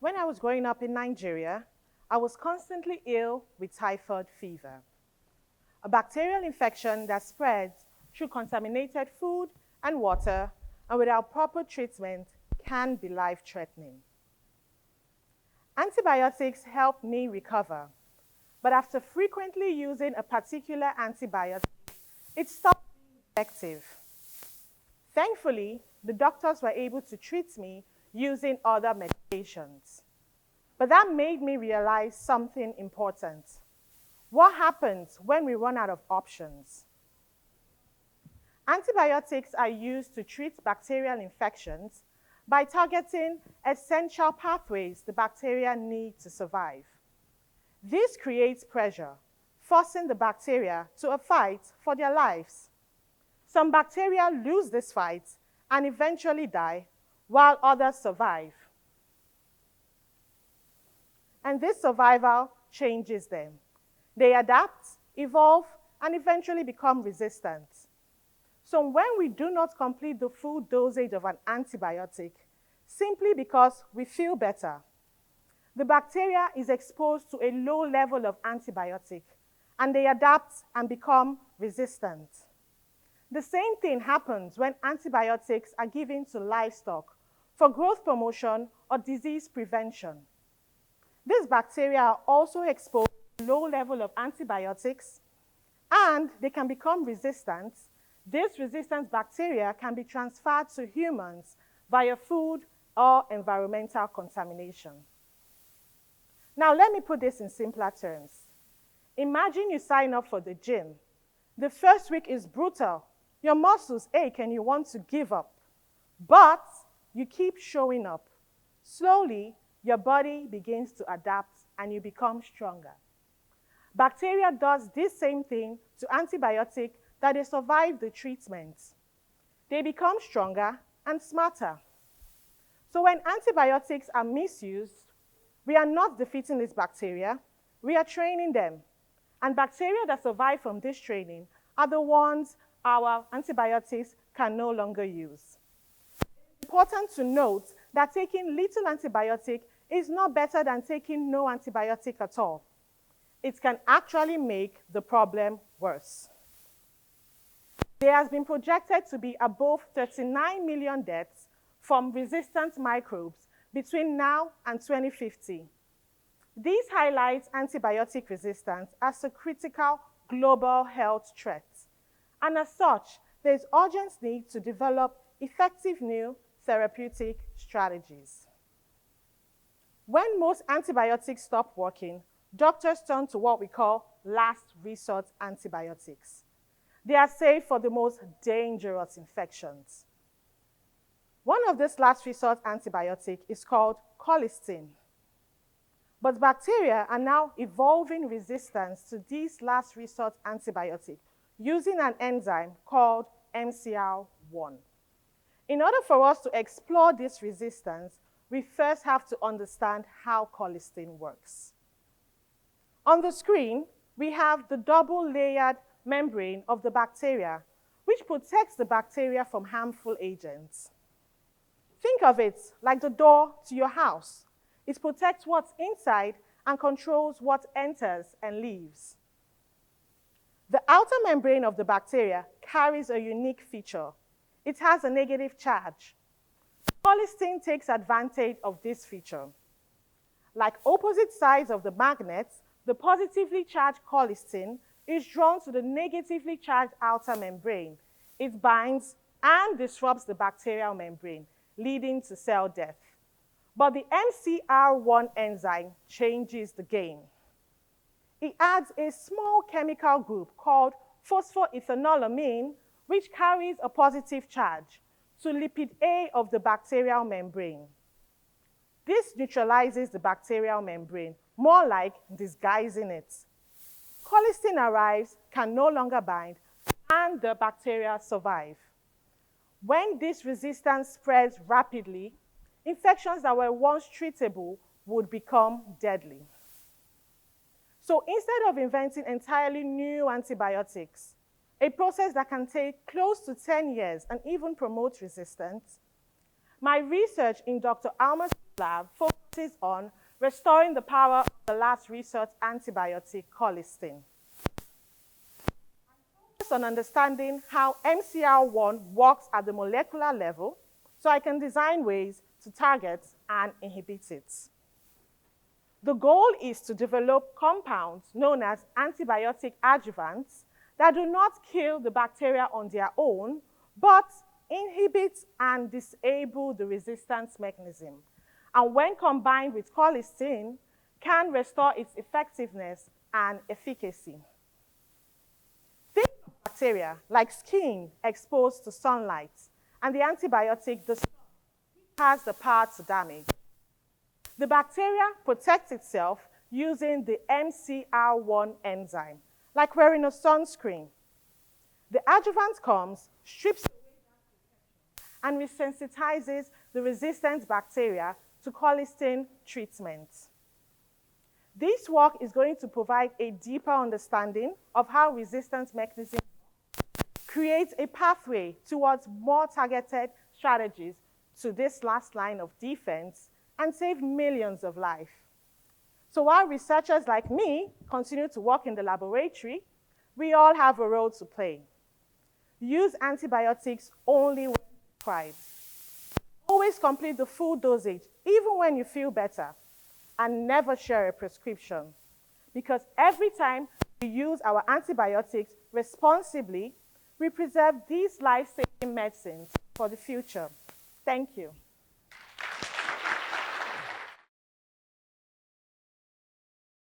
When I was growing up in Nigeria, I was constantly ill with typhoid fever, a bacterial infection that spreads through contaminated food and water, and without proper treatment can be life-threatening. Antibiotics helped me recover, but after frequently using a particular antibiotic, it stopped being effective. Thankfully, the doctors were able to treat me using other medications. But that made me realize something important. What happens when we run out of options? Antibiotics are used to treat bacterial infections by targeting essential pathways the bacteria need to survive. This creates pressure, forcing the bacteria to a fight for their lives. Some bacteria lose this fight and eventually die, while others survive. And this survival changes them. They adapt, evolve, and eventually become resistant. So when we do not complete the full dosage of an antibiotic, simply because we feel better, the bacteria is exposed to a low level of antibiotic, and they adapt and become resistant. The same thing happens when antibiotics are given to livestock for growth promotion or disease prevention. These bacteria are also exposed to low level of antibiotics, and they can become resistant. This resistant bacteria can be transferred to humans via food or environmental contamination. Now, let me put this in simpler terms. Imagine you sign up for the gym. The first week is brutal. Your muscles ache and you want to give up. But you keep showing up. Slowly, your body begins to adapt and you become stronger. Bacteria does this same thing to antibiotics that they survive the treatment. They become stronger and smarter. So when antibiotics are misused, we are not defeating these bacteria, we are training them. And bacteria that survive from this training are the ones our antibiotics can no longer use. It's important to note that taking little antibiotic is not better than taking no antibiotic at all. It can actually make the problem worse. There has been projected to be above 39 million deaths from resistant microbes between now and 2050. This highlights antibiotic resistance as a critical global health threat. And as such, there is urgent need to develop effective new therapeutic strategies. When most antibiotics stop working, doctors turn to what we call last resort antibiotics. They are safe for the most dangerous infections. One of these last resort antibiotics is called colistin. But bacteria are now evolving resistance to these last resort antibiotics using an enzyme called MCR1. In order for us to explore this resistance, we first have to understand how colistin works. On the screen, we have the double-layered membrane of the bacteria, which protects the bacteria from harmful agents. Think of it like the door to your house. It protects what's inside and controls what enters and leaves. The outer membrane of the bacteria carries a unique feature. It has a negative charge. Colistin takes advantage of this feature. Like opposite sides of the magnet, the positively charged colistin is drawn to the negatively charged outer membrane. It binds and disrupts the bacterial membrane, leading to cell death. But the MCR1 enzyme changes the game. It adds a small chemical group called phosphorethanolamine, which carries a positive charge, to lipid A of the bacterial membrane. This neutralizes the bacterial membrane, more like disguising it. Colistin arrives, can no longer bind, and the bacteria survive. When this resistance spreads rapidly, infections that were once treatable would become deadly. So instead of inventing entirely new antibiotics, a process that can take close to 10 years and even promote resistance, my research in Dr. Alma's lab focuses on restoring the power of the last resort antibiotic, colistin. Focus on understanding how MCR1 works at the molecular level, so I can design ways to target and inhibit it. The goal is to develop compounds known as antibiotic adjuvants that do not kill the bacteria on their own, but inhibit and disable the resistance mechanism, and when combined with colistin, can restore its effectiveness and efficacy. Think of bacteria like skin exposed to sunlight, and the antibiotic has the power to damage. The bacteria protects itself using the MCR1 enzyme, like wearing a sunscreen. The adjuvant comes, strips and resensitizes the resistant bacteria to colistin treatment. This work is going to provide a deeper understanding of how resistance mechanisms create a pathway towards more targeted strategies to this last line of defense and save millions of lives. So while researchers like me continue to work in the laboratory, we all have a role to play. Use antibiotics only when required. Always complete the full dosage, even when you feel better, and never share a prescription. Because every time we use our antibiotics responsibly, we preserve these life-saving medicines for the future. Thank you.